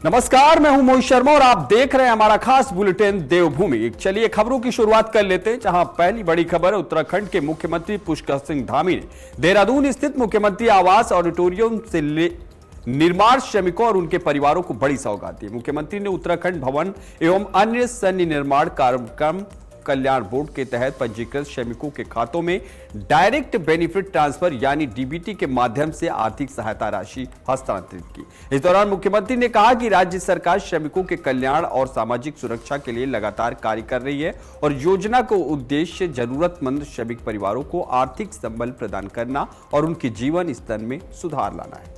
नमस्कार, मैं हूं मोहित शर्मा और आप देख रहे हैं हमारा खास बुलेटिन देवभूमि। चलिए खबरों की शुरुआत कर लेते हैं, जहां पहली बड़ी खबर है। उत्तराखंड के मुख्यमंत्री पुष्कर सिंह धामी ने देहरादून स्थित मुख्यमंत्री आवास ऑडिटोरियम से निर्माण श्रमिकों और उनके परिवारों को बड़ी सौगात दी। मुख्यमंत्री ने उत्तराखंड भवन एवं अन्य सैन्य निर्माण कार्यक्रम कल्याण बोर्ड के तहत पंजीकृत श्रमिकों के खातों में डायरेक्ट बेनिफिट ट्रांसफर यानी डीबीटी के माध्यम से आर्थिक सहायता राशि हस्तांतरित की। इस दौरान मुख्यमंत्री ने कहा कि राज्य सरकार श्रमिकों के कल्याण और सामाजिक सुरक्षा के लिए लगातार कार्य कर रही है और योजना का उद्देश्य जरूरतमंद श्रमिक परिवारों को आर्थिक संबल प्रदान करना और उनके जीवन स्तर में सुधार लाना है।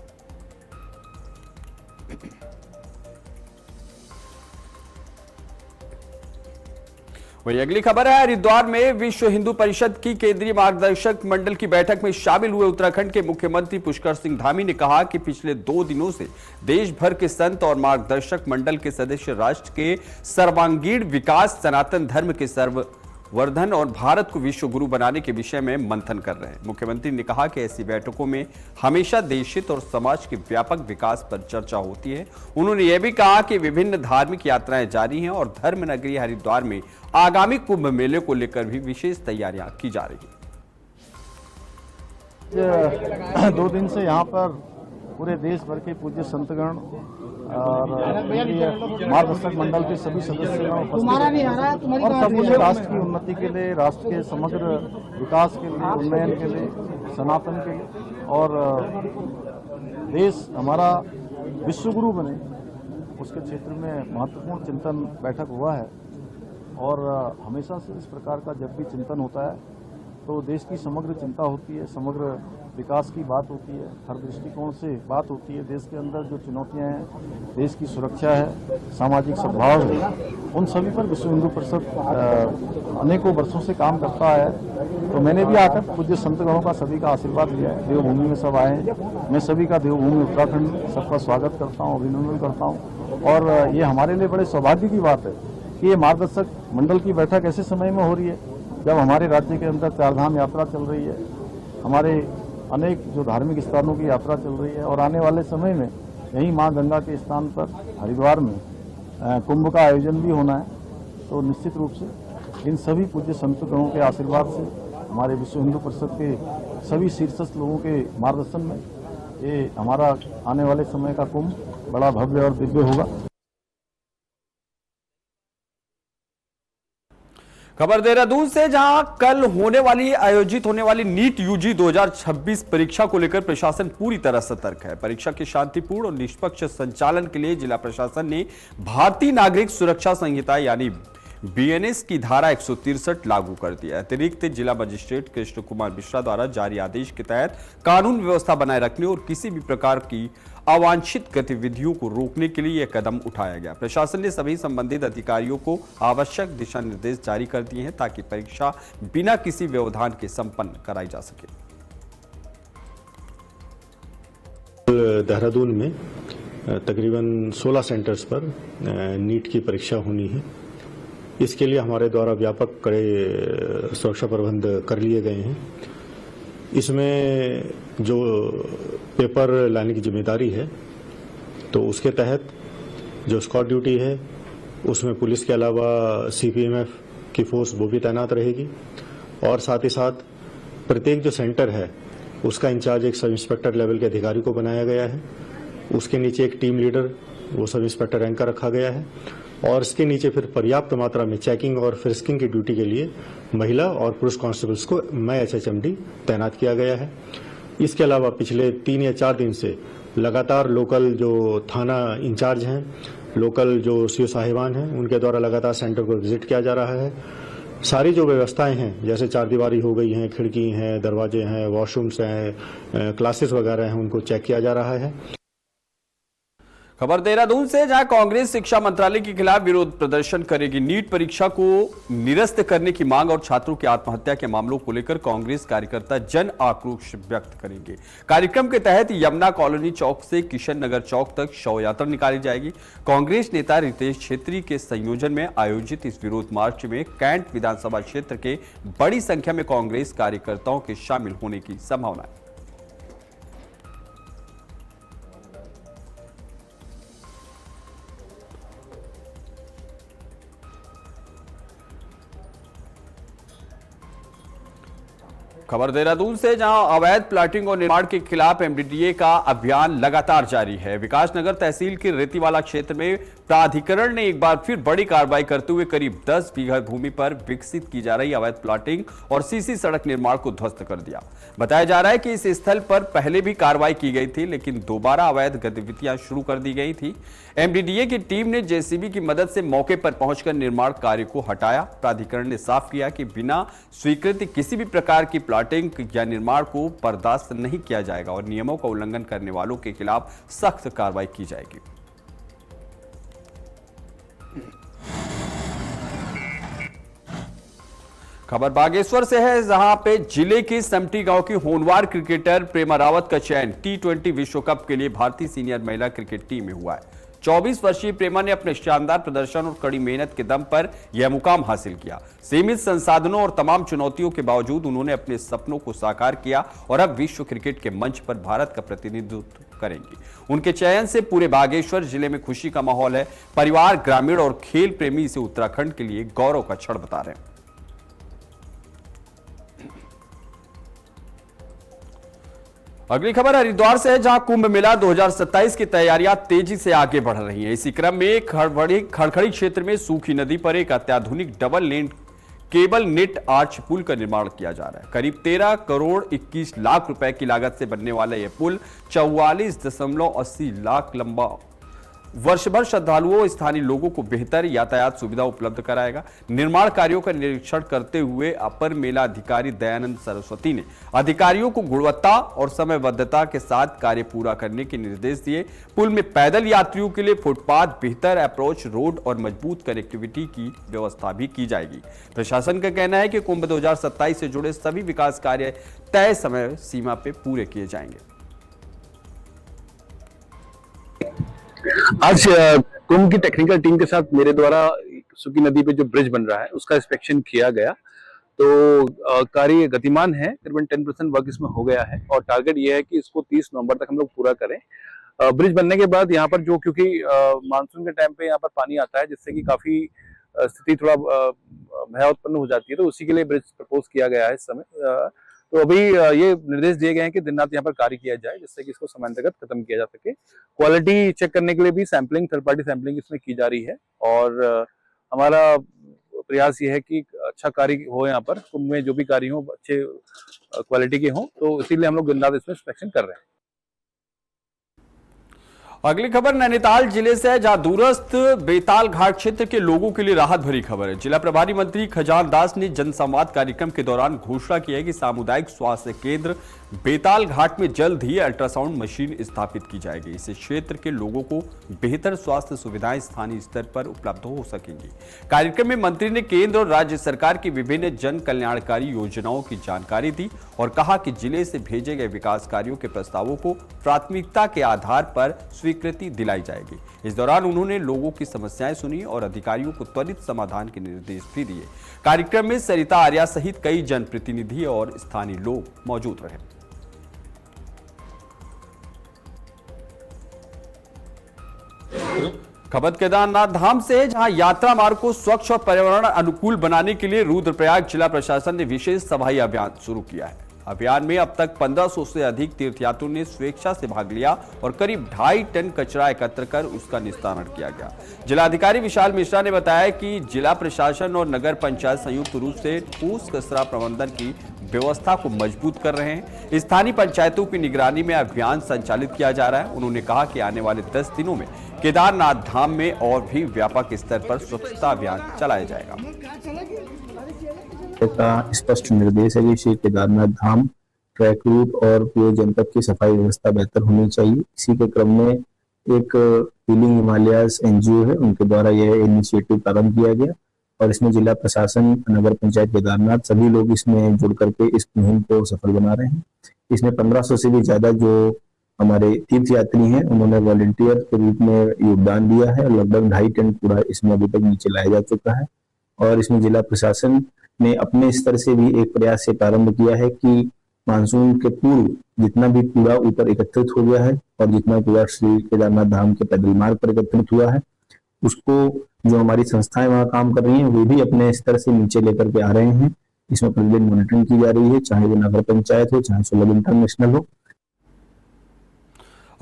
वही अगली खबर है, हरिद्वार में विश्व हिंदू परिषद की केंद्रीय मार्गदर्शक मंडल की बैठक में शामिल हुए उत्तराखंड के मुख्यमंत्री पुष्कर सिंह धामी ने कहा कि पिछले 2 दिनों से देश भर के संत और मार्गदर्शक मंडल के सदस्य राष्ट्र के सर्वांगीण विकास, सनातन धर्म के सर्ववर्धन और भारत को विश्व गुरु बनाने के विषय में मंथन कर रहे हैं। मुख्यमंत्री ने कहा कि ऐसी बैठकों में हमेशा देश हित और समाज के व्यापक विकास पर चर्चा होती है। उन्होंने यह भी कहा कि विभिन्न धार्मिक यात्राएं जारी हैं और धर्म नगरी हरिद्वार में आगामी कुंभ मेले को लेकर भी विशेष तैयारियां की जा रही हैं। 2 दिन से यहाँ पर पूरे देश भर के पूज्य संतगण और मार्गदर्शक मंडल के सभी सदस्य और सब कुछ राष्ट्र की उन्नति के लिए, राष्ट्र के समग्र विकास के लिए, उन्नयन के लिए, सनातन के लिए और देश हमारा विश्वगुरु बने उसके क्षेत्र में महत्वपूर्ण चिंतन बैठक हुआ है। और हमेशा से इस प्रकार का जब भी चिंतन होता है तो देश की समग्र चिंता होती है, समग्र विकास की बात होती है, हर दृष्टिकोण से बात होती है। देश के अंदर जो चुनौतियां हैं, देश की सुरक्षा है, सामाजिक सद्भाव है, उन सभी पर विश्व हिंदू परिषद अनेकों वर्षों से काम करता है। तो मैंने भी आकर पूज्य संतगणों का सभी का आशीर्वाद लिया है। देवभूमि में सब आए हैं, मैं सभी का देवभूमि उत्तराखंड सबका स्वागत करता हूँ, अभिनंदन करता हूँ। और ये हमारे लिए बड़े सौभाग्य की बात है कि ये मार्गदर्शक मंडल की बैठक ऐसे समय में हो रही है जब हमारे राज्य के अंदर 4 धाम यात्रा चल रही है, हमारे अनेक जो धार्मिक स्थानों की यात्रा चल रही है और आने वाले समय में यहीं मां गंगा के स्थान पर हरिद्वार में कुंभ का आयोजन भी होना है। तो निश्चित रूप से इन सभी पूज्य संतगणों के आशीर्वाद से, हमारे विश्व हिंदू परिषद के सभी शीर्षस्थ लोगों के मार्गदर्शन में ये हमारा आने वाले समय का कुंभ बड़ा भव्य और दिव्य होगा। खबर देहरादून से, जहां कल आयोजित होने वाली नीट यूजी 2026 परीक्षा को लेकर प्रशासन पूरी तरह सतर्क है। परीक्षा के शांतिपूर्ण और निष्पक्ष संचालन के लिए जिला प्रशासन ने भारतीय नागरिक सुरक्षा संहिता यानी बीएनएस की धारा 163 लागू कर दिया है। अतिरिक्त जिला मजिस्ट्रेट कृष्ण कुमार मिश्रा द्वारा जारी आदेश के तहत कानून व्यवस्था बनाए रखने और किसी भी प्रकार की अवांछित गतिविधियों को रोकने के लिए यह कदम उठाया गया। प्रशासन ने सभी संबंधित अधिकारियों को आवश्यक दिशा निर्देश जारी कर दिए हैं ताकि परीक्षा बिना किसी व्यवधान के संपन्न कराई जा सके। देहरादून में तकरीबन 16 सेंटर्स पर नीट की परीक्षा होनी है। इसके लिए हमारे द्वारा व्यापक कड़े सुरक्षा प्रबंध कर लिए गए हैं। इसमें जो पेपर लाने की जिम्मेदारी है तो उसके तहत जो स्क्वाड ड्यूटी है उसमें पुलिस के अलावा सीपीएमएफ की फोर्स वो भी तैनात रहेगी और साथ ही साथ प्रत्येक जो सेंटर है उसका इंचार्ज एक सब इंस्पेक्टर लेवल के अधिकारी को बनाया गया है। उसके नीचे एक टीम लीडर, वो सब इंस्पेक्टर रैंक का रखा गया है और इसके नीचे फिर पर्याप्त मात्रा में चेकिंग और फ्रिस्किंग की ड्यूटी के लिए महिला और पुरुष कांस्टेबल्स को मैं एचएचएमडी तैनात किया गया है। इसके अलावा पिछले 3 या 4 दिन से लगातार लोकल जो थाना इंचार्ज हैं, लोकल जो सीओ साहिबान हैं, उनके द्वारा लगातार सेंटर को विजिट किया जा रहा है। सारी जो व्यवस्थाएं हैं जैसे चारदीवारी हो गई हैं, खिड़की हैं, दरवाजे हैं, वॉशरूम्स हैं, क्लासेस वगैरह हैं, उनको चेक किया जा रहा है। खबर देहरादून से, जहां कांग्रेस शिक्षा मंत्रालय के खिलाफ विरोध प्रदर्शन करेगी। नीट परीक्षा को निरस्त करने की मांग और छात्रों की आत्महत्या के मामलों को लेकर कांग्रेस कार्यकर्ता जन आक्रोश व्यक्त करेंगे। कार्यक्रम के तहत यमुना कॉलोनी चौक से किशन नगर चौक तक शव यात्रा निकाली जाएगी। कांग्रेस नेता रितेश छेत्री के संयोजन में आयोजित इस विरोध मार्च में कैंट विधानसभा क्षेत्र के बड़ी संख्या में कांग्रेस कार्यकर्ताओं के शामिल होने की संभावना है। खबर देहरादून से, जहां अवैध प्लाटिंग और निर्माण के खिलाफ एमडीडीए का अभियान लगातार जारी है। विकासनगर तहसील के रेतीवाला क्षेत्र में प्राधिकरण ने एक बार फिर बड़ी कार्रवाई करते हुए करीब 10 बीघा भूमि पर विकसित की जा रही अवैध प्लाटिंग और सीसी सड़क निर्माण को ध्वस्त कर दिया। बताया जा रहा है कि इस स्थल पर पहले भी कार्रवाई की गई थी, लेकिन दोबारा अवैध गतिविधियां शुरू कर दी गई थी। एमडीडीए की टीम ने जेसीबी की मदद से मौके पर पहुंचकर निर्माण कार्य को हटाया। प्राधिकरण ने साफ किया कि बिना स्वीकृति किसी भी प्रकार की प्लाटिंग या निर्माण को बर्दाश्त नहीं किया जाएगा और नियमों का उल्लंघन करने वालों के खिलाफ सख्त कार्रवाई की जाएगी। खबर बागेश्वर से है, जहां पे जिले के समटी गांव की होनवार क्रिकेटर प्रेमा रावत का चयन T20 विश्व कप के लिए भारतीय सीनियर महिला क्रिकेट टीम में हुआ है। 24 वर्षीय प्रेमा ने अपने शानदार प्रदर्शन और कड़ी मेहनत के दम पर यह मुकाम हासिल किया। सीमित संसाधनों और तमाम चुनौतियों के बावजूद उन्होंने अपने सपनों को साकार किया और अब विश्व क्रिकेट के मंच पर भारत का प्रतिनिधित्व करेंगी। उनके चयन से पूरे बागेश्वर जिले में खुशी का माहौल है। परिवार, ग्रामीण और खेल प्रेमी इसे उत्तराखंड के लिए गौरव का क्षण बता रहे हैं। अगली खबर हरिद्वार से है, जहां कुंभ मेला 2027 की तैयारियां तेजी से आगे बढ़ रही हैं। इसी क्रम में खड़खड़ी क्षेत्र में सूखी नदी पर एक अत्याधुनिक double lane cable net arch पुल का निर्माण किया जा रहा है। करीब 13 करोड़ 21 लाख रुपए की लागत से बनने वाला यह पुल 44.80 लाख लंबा वर्ष भर श्रद्धालुओं और स्थानीय लोगों को बेहतर यातायात सुविधा उपलब्ध कराएगा। निर्माण कार्यों का निरीक्षण करते हुए अपर मेला अधिकारी दयानंद सरस्वती ने अधिकारियों को गुणवत्ता और समयबद्धता के साथ कार्य पूरा करने के निर्देश दिए। पुल में पैदल यात्रियों के लिए फुटपाथ, बेहतर अप्रोच रोड और मजबूत कनेक्टिविटी की व्यवस्था भी की जाएगी। प्रशासन का कहना है कि कुंभ 2027 से जुड़े सभी विकास कार्य तय समय सीमा पे पूरे किए जाएंगे। आज कुंभ की टेक्निकल टीम के साथ मेरे द्वारा सुकी नदी पे जो ब्रिज बन रहा है उसका इंस्पेक्शन किया गया, तो कार्य गतिमान है। करीबन 10% वर्क इसमें हो गया है और टारगेट ये है कि इसको 30 नवंबर तक हम लोग पूरा करें। ब्रिज बनने के बाद यहाँ पर जो, क्योंकि मानसून के टाइम पे यहाँ पर पानी आता है जिससे कि काफी स्थिति थोड़ा भय उत्पन्न हो जाती है, तो उसी के लिए ब्रिज प्रपोज किया गया है इस समय। तो अभी ये निर्देश दिए गए हैं कि दिन रात यहाँ पर कार्य किया जाए जिससे कि इसको समयान्तर्गत खत्म किया जा सके। क्वालिटी चेक करने के लिए भी सैंपलिंग, थर्ड पार्टी सैंपलिंग इसमें की जा रही है और हमारा प्रयास ये है कि अच्छा कार्य हो यहाँ पर, कुंभ में जो भी कार्य हो अच्छे क्वालिटी के हों, तो इसीलिए हम लोग दिन रात इसमें इंस्पेक्शन कर रहे हैं। अगली खबर नैनीताल जिले से है, जहां दूरस्थ बेताल घाट क्षेत्र के लोगों के लिए राहत भरी खबर है। जिला प्रभारी मंत्री खजान दास ने जनसंवाद कार्यक्रम के दौरान घोषणा की है कि सामुदायिक स्वास्थ्य केंद्र बेताल घाट में जल्द ही अल्ट्रासाउंड मशीन स्थापित की जाएगी। इससे क्षेत्र के लोगों को बेहतर स्वास्थ्य सुविधाएं स्थानीय स्तर पर उपलब्ध हो सकेंगी। कार्यक्रम में मंत्री ने केंद्र और राज्य सरकार की विभिन्न जन कल्याणकारी योजनाओं की जानकारी दी और कहा कि जिले से भेजे गए विकास कार्यों के प्रस्तावों को प्राथमिकता के आधार पर स्वीकृति दिलाई जाएगी। इस दौरान उन्होंने लोगों की समस्याएं सुनी और अधिकारियों को त्वरित समाधान के निर्देश भी दिए। कार्यक्रम में सरिता आर्या सहित कई जनप्रतिनिधि और स्थानीय लोग मौजूद रहे। खबर केदारनाथ धाम से, जहां यात्रा मार्ग को स्वच्छ और पर्यावरण अनुकूल बनाने के लिए रुद्रप्रयाग जिला प्रशासन ने विशेष सफाई अभियान शुरू किया है। अभियान में अब तक 1500 से अधिक तीर्थयात्रियों ने स्वेच्छा से भाग लिया और करीब 2.5 टन कचरा एकत्र कर उसका निस्तारण किया गया। जिलाधिकारी विशाल मिश्रा ने बताया कि जिला प्रशासन और नगर पंचायत संयुक्त रूप से ठोस कचरा प्रबंधन की व्यवस्था को मजबूत कर रहे हैं। स्थानीय पंचायतों की निगरानी में अभियान संचालित किया जा रहा है। उन्होंने कहा कि आने वाले 10 दिनों में केदारनाथ धाम में और भी व्यापक स्तर पर स्वच्छता अभियान चलाया जाएगा। का स्पष्ट निर्देश है कि श्री केदारनाथ धाम ट्रैक रूट और पूरे जनपद की सफाई व्यवस्था बेहतर होनी चाहिए। इसी के क्रम में एक हीलिंग हिमालयाज एनजीओ है, उनके द्वारा यह इनिशिएटिव प्रारंभ किया गया और इसमें जिला प्रशासन, नगर पंचायत केदारनाथ सभी लोग इसमें जुड़ करके इस मुहिम को सफल बना रहे हैं। इसमें 1500 से भी ज्यादा जो हमारे तीर्थ यात्री हैं उन्होंने वॉलंटियर के रूप में योगदान दिया है। लगभग 2.5 टन कूड़ा इसमें अभी तक नीचे लाया जा चुका है और इसमें जिला प्रशासन ने अपने स्तर से भी एक प्रयास से प्रारंभ किया है कि मानसून के पूर्व जितना भी कूड़ा ऊपर एकत्रित हो गया है और जितना कूड़ा श्री केदारनाथ धाम के पैदल मार्ग पर एकत्रित हुआ है उसको जो हमारी संस्थाएं वहां काम कर रही हैं वे भी अपने स्तर से नीचे लेकर के आ रहे हैं इसमें प्रतिदिन मॉनिटरिंग की जा रही है, चाहे वो नगर पंचायत हो, चाहे सुलभ इंटरनेशनल हो।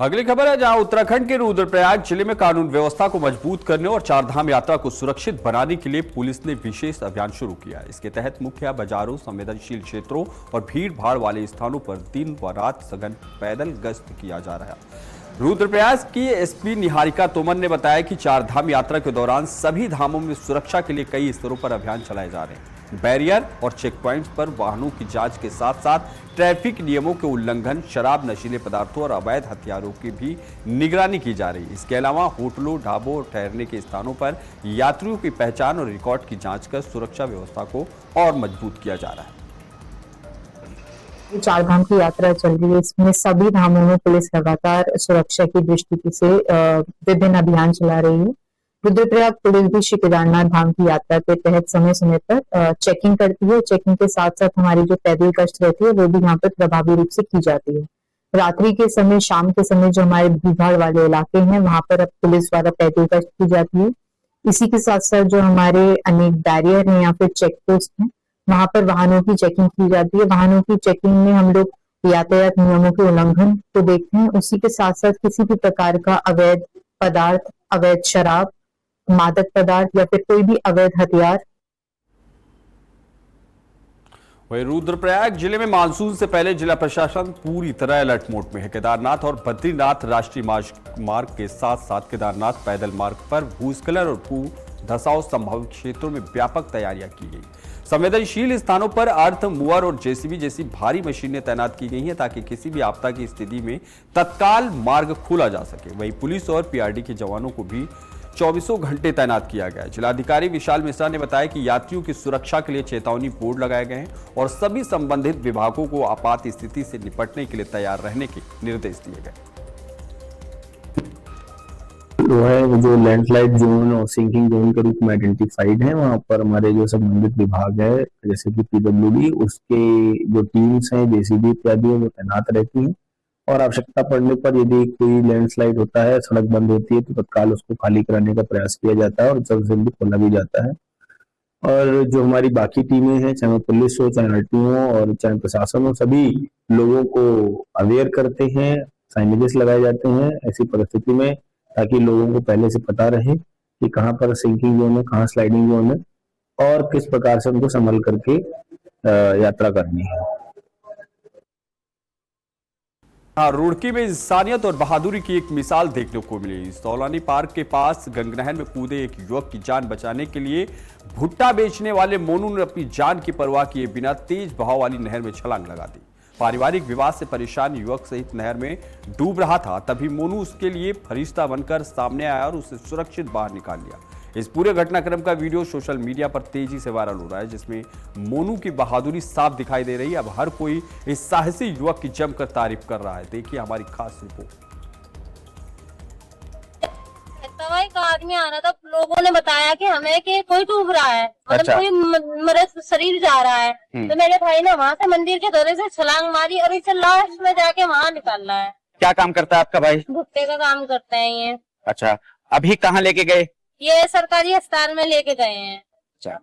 अगली खबर है, जहां उत्तराखंड के रुद्रप्रयाग जिले में कानून व्यवस्था को मजबूत करने और चारधाम यात्रा को सुरक्षित बनाने के लिए पुलिस ने विशेष अभियान शुरू किया है। इसके तहत मुख्य बाजारों, संवेदनशील क्षेत्रों और भीड़ भाड़ वाले स्थानों पर दिन व रात सघन पैदल गश्त किया जा रहा है। रुद्रप्रयाग की एसपी निहारिका तोमर ने बताया कि चारधाम यात्रा के दौरान सभी धामों में सुरक्षा के लिए कई स्तरों पर अभियान चलाए जा रहे हैं। बैरियर और चेक पॉइंट्स पर वाहनों की जांच के साथ साथ ट्रैफिक नियमों के उल्लंघन, शराब, नशीले पदार्थों और अवैध हथियारों की भी निगरानी की जा रही है। इसके अलावा होटलों, ढाबों और ठहरने के स्थानों पर यात्रियों की पहचान और रिकॉर्ड की जांच कर सुरक्षा व्यवस्था को और मजबूत किया जा रहा है। चारधाम की यात्रा चल रही है, इसमें सभी धामों में पुलिस लगातार सुरक्षा की दृष्टि से विभिन्न अभियान चला रही है। रुद्रप्रयाग पुलिस भी श्री केदारनाथ धाम की यात्रा के तहत समय समय पर चेकिंग करती है। चेकिंग के साथ साथ हमारी जो पैदल गश्त रहती है वो भी यहाँ पर प्रभावी रूप से की जाती है। रात्रि के समय, शाम के समय जो हमारे भीड़-भाड़ वाले इलाके हैं वहां पर अब पुलिस द्वारा पैदल गश्त की जाती है। इसी के साथ साथ जो हमारे अनेक बैरियर हैं या फिर चेक पोस्ट हैं वहां पर वाहनों की चेकिंग की जाती है। वाहनों की चेकिंग में हम लोग यातायात नियमों के उल्लंघन को देखते हैं। उसी के साथ साथ किसी भी प्रकार का अवैध पदार्थ, अवैध शराब, मादक पदार्थ या फिर कोई भी अवैध हथियार। वहीं रुद्रप्रयाग जिले में मानसून से पहले जिला प्रशासन पूरी तरह अलर्ट मोड में है। केदारनाथ और बद्रीनाथ राष्ट्रीय मार्ग के साथ साथ केदारनाथ पैदल मार्ग पर भूस्खलन और भू धसाव संभावित क्षेत्रों में व्यापक तैयारियां की गई। संवेदनशील स्थानों पर अर्थ मूवर और जेसीबी जैसी भारी मशीनें तैनात की गई हैं ताकि किसी भी आपदा की स्थिति में तत्काल मार्ग खोला जा सके। वहीं पुलिस और पीआरडी के जवानों को भी 24 घंटे तैनात किया गया है। जिलाधिकारी विशाल मिश्रा ने बताया कि यात्रियों की सुरक्षा के लिए चेतावनी बोर्ड लगाए गए हैं और सभी संबंधित विभागों को आपात स्थिति से निपटने के लिए तैयार रहने के निर्देश दिए गए। वो है वो जो लैंडस्लाइड जोन और सिंकिंग जोन के रूप में आइडेंटिफाइड है, वहाँ पर हमारे जो संबंधित विभाग है जैसे कि पीडब्ल्यूडी, उसके जो टीम्स हैं, जेसीबी इत्यादि वो तैनात रहती हैं और आवश्यकता पड़ने पर यदि कोई लैंडस्लाइड होता है, सड़क बंद होती है तो तत्काल उसको खाली कराने का प्रयास किया जाता है और जल्द से जल्द खोला भी जाता है। और जो हमारी बाकी टीमें हैं, चाहे पुलिस हो, चाहे आरटीओ हो और चाहे प्रशासन हो, सभी लोगों को अवेयर करते हैं, साइनेजेस लगाए जाते हैं ऐसी परिस्थिति में ताकि लोगों को पहले से पता रहे कि कहाँ पर सिंकिंग जोन है, कहाँ स्लाइडिंग जोन है और किस प्रकार से उनको संभल करके यात्रा करनी है। रुड़की में इंसानियत और बहादुरी की एक मिसाल देखने को मिली। सौलानी पार्क के पास गंगनहर में कूदे एक युवक की जान बचाने के लिए भुट्टा बेचने वाले मोनू ने अपनी जान की परवाह किए बिना तेज बहाव वाली नहर में छलांग लगा दी। पारिवारिक विवाद से परेशान युवक सहित नहर में डूब रहा था, तभी मोनू उसके लिए फरिश्ता बनकर सामने आया और उसे सुरक्षित बाहर निकाल लिया। इस पूरे घटनाक्रम का वीडियो सोशल मीडिया पर तेजी से वायरल हो रहा है, जिसमें मोनू की बहादुरी साफ दिखाई दे रही है। अब हर कोई इस साहसी युवक की जमकर तारीफ कर रहा है। देखिए हमारी खास रिपोर्ट। एक आदमी आ रहा था, लोगों ने बताया कि हमें कि कोई डूब रहा है, मतलब कोई मरद शरीर जा रहा है। तो मेरे भाई ने वहाँ से मंदिर के दौरे से छलांग मारी और इसे लास्ट में जाके वहाँ निकाल रहा है। क्या काम करता है आपका भाई? भुट्टे का काम करते हैं ये। अच्छा, अभी कहाँ लेके गए? ये सरकारी अस्पताल में लेके गए हैं। अच्छा,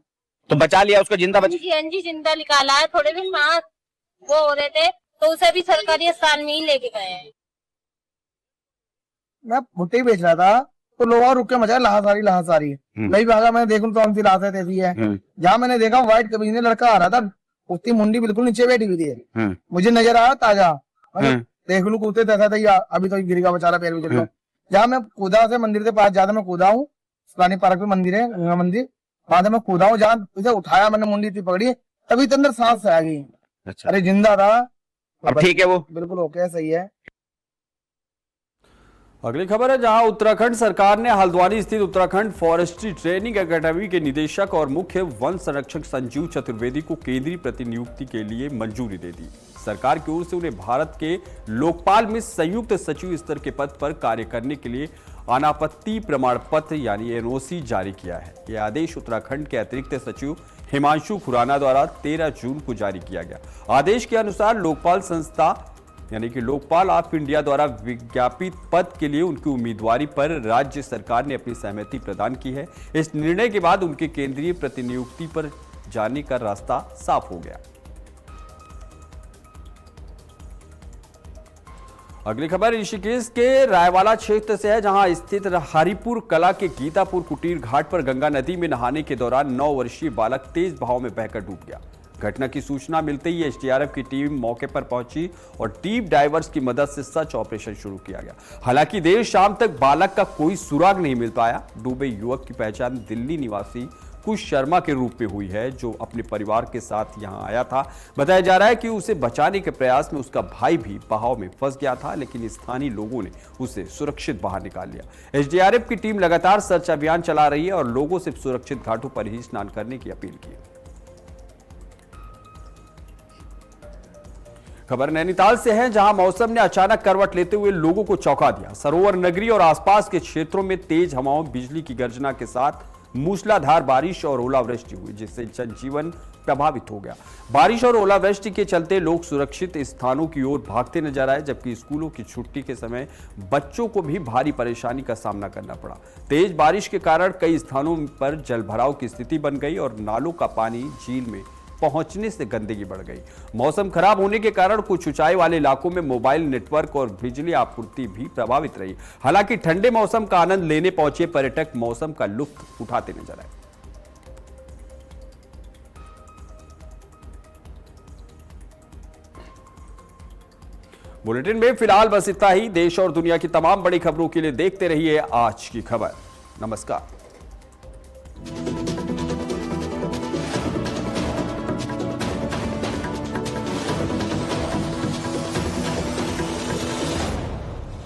तो बचा लिया उसको? जिंदा बचा? जी जिंदा निकाला है। थोड़े दिन वहाँ वो हो रहे थे तो उसे भी सरकारी अस्पताल में ही लेके गए हैं। मैं भुट्टे बेच रहा था तो लोग और रुक के मचा लासारी नहीं भागा। मैंने देखूं तो हमसी लाशें ऐसी है। जहाँ मैंने देखा व्हाइट कमीज में लड़का आ रहा था, उसकी मुंडी बिल्कुल नीचे बैठी हुई थी। मुझे नजर आया ताजा, देख लू कूदते देखा था अभी तो गिरेगा बेचारा, पैर भी चल गया। जहाँ मैं कूदा से मंदिर के पास ज्यादा मैं कूदा हूँ, पुरानी पार्क में मंदिर है, गंगा मंदिर, वहां से मैं कूदा हूँ। जहाँ उसे उठाया मैंने, मुंडी थी पकड़ी, तभी तो अंदर सांस आ गई। अच्छा। अरे जिंदा था। अब ठीक है वो? बिल्कुल ओके, सही है। अगली खबर है, जहां उत्तराखंड सरकार ने हल्द्वानी स्थित उत्तराखंड फॉरेस्ट्री ट्रेनिंग एकेडमी के निदेशक और मुख्य वन संरक्षक संजीव चतुर्वेदी को केंद्रीय प्रतिनियुक्ति के लिए मंजूरी दे दी। सरकार की ओर से उन्हें भारत के लोकपाल में संयुक्त सचिव स्तर के पद पर कार्य करने के लिए अनापत्ति प्रमाण पत्र यानी एनओसी जारी किया है। यह आदेश उत्तराखंड के अतिरिक्त सचिव हिमांशु खुराना द्वारा 13 जून को जारी किया गया। आदेश के अनुसार लोकपाल संस्था यानी कि लोकपाल ऑफ इंडिया द्वारा विज्ञापित पद के लिए उनकी उम्मीदवारी पर राज्य सरकार ने अपनी सहमति प्रदान की है। इस निर्णय के बाद उनके केंद्रीय प्रतिनियुक्ति पर जाने का रास्ता साफ हो गया। अगली खबर ऋषिकेश के रायवाला क्षेत्र से है, जहां स्थित हरिपुर कला के गीतापुर कुटीर घाट पर गंगा नदी में नहाने के दौरान 9 वर्षीय बालक तेज बहाव में बहकर डूब गया। घटना की सूचना मिलते ही एसडीआरएफ की टीम मौके पर पहुंची और डीप डाइवर्स की मदद से सर्च ऑपरेशन शुरू किया गया। हालांकि देर शाम तक बालक का कोई सुराग नहीं मिल पाया। डूबे युवक की पहचान दिल्ली निवासी कुश शर्मा के रूप में हुई है, जो अपने परिवार के साथ यहां आया था। बताया जा रहा है कि उसे बचाने के प्रयास में उसका भाई भी बहाव में फंस गया था, लेकिन स्थानीय लोगों ने उसे सुरक्षित बाहर निकाल लिया। एसडीआरएफ की टीम लगातार सर्च अभियान चला रही है और लोगों से सुरक्षित घाटों पर ही स्नान करने की अपील की। खबर नैनीताल से है, जहां मौसम ने अचानक करवट लेते हुए लोगों को चौंका दिया। सरोवर नगरी और आसपास के क्षेत्रों में तेज हवाओं, बिजली की गर्जना के साथ मूसलाधार बारिश और ओलावृष्टि हुई, जिससे जनजीवन प्रभावित हो गया। बारिश और ओलावृष्टि के चलते लोग सुरक्षित स्थानों की ओर भागते नजर आए, जबकि स्कूलों की छुट्टी के समय बच्चों को भी भारी परेशानी का सामना करना पड़ा। तेज बारिश के कारण कई स्थानों पर जलभराव की स्थिति बन गई और नालों का पानी झील में पहुंचने से गंदगी बढ़ गई। मौसम खराब होने के कारण कुछ ऊंचाई वाले इलाकों में मोबाइल नेटवर्क और बिजली आपूर्ति भी प्रभावित रही। हालांकि ठंडे मौसम का आनंद लेने पहुंचे पर्यटक मौसम का लुत्फ उठाते नजर आए। बुलेटिन में फिलहाल बस इतना ही। देश और दुनिया की तमाम बड़ी खबरों के लिए देखते रहिए आज की खबर। नमस्कार।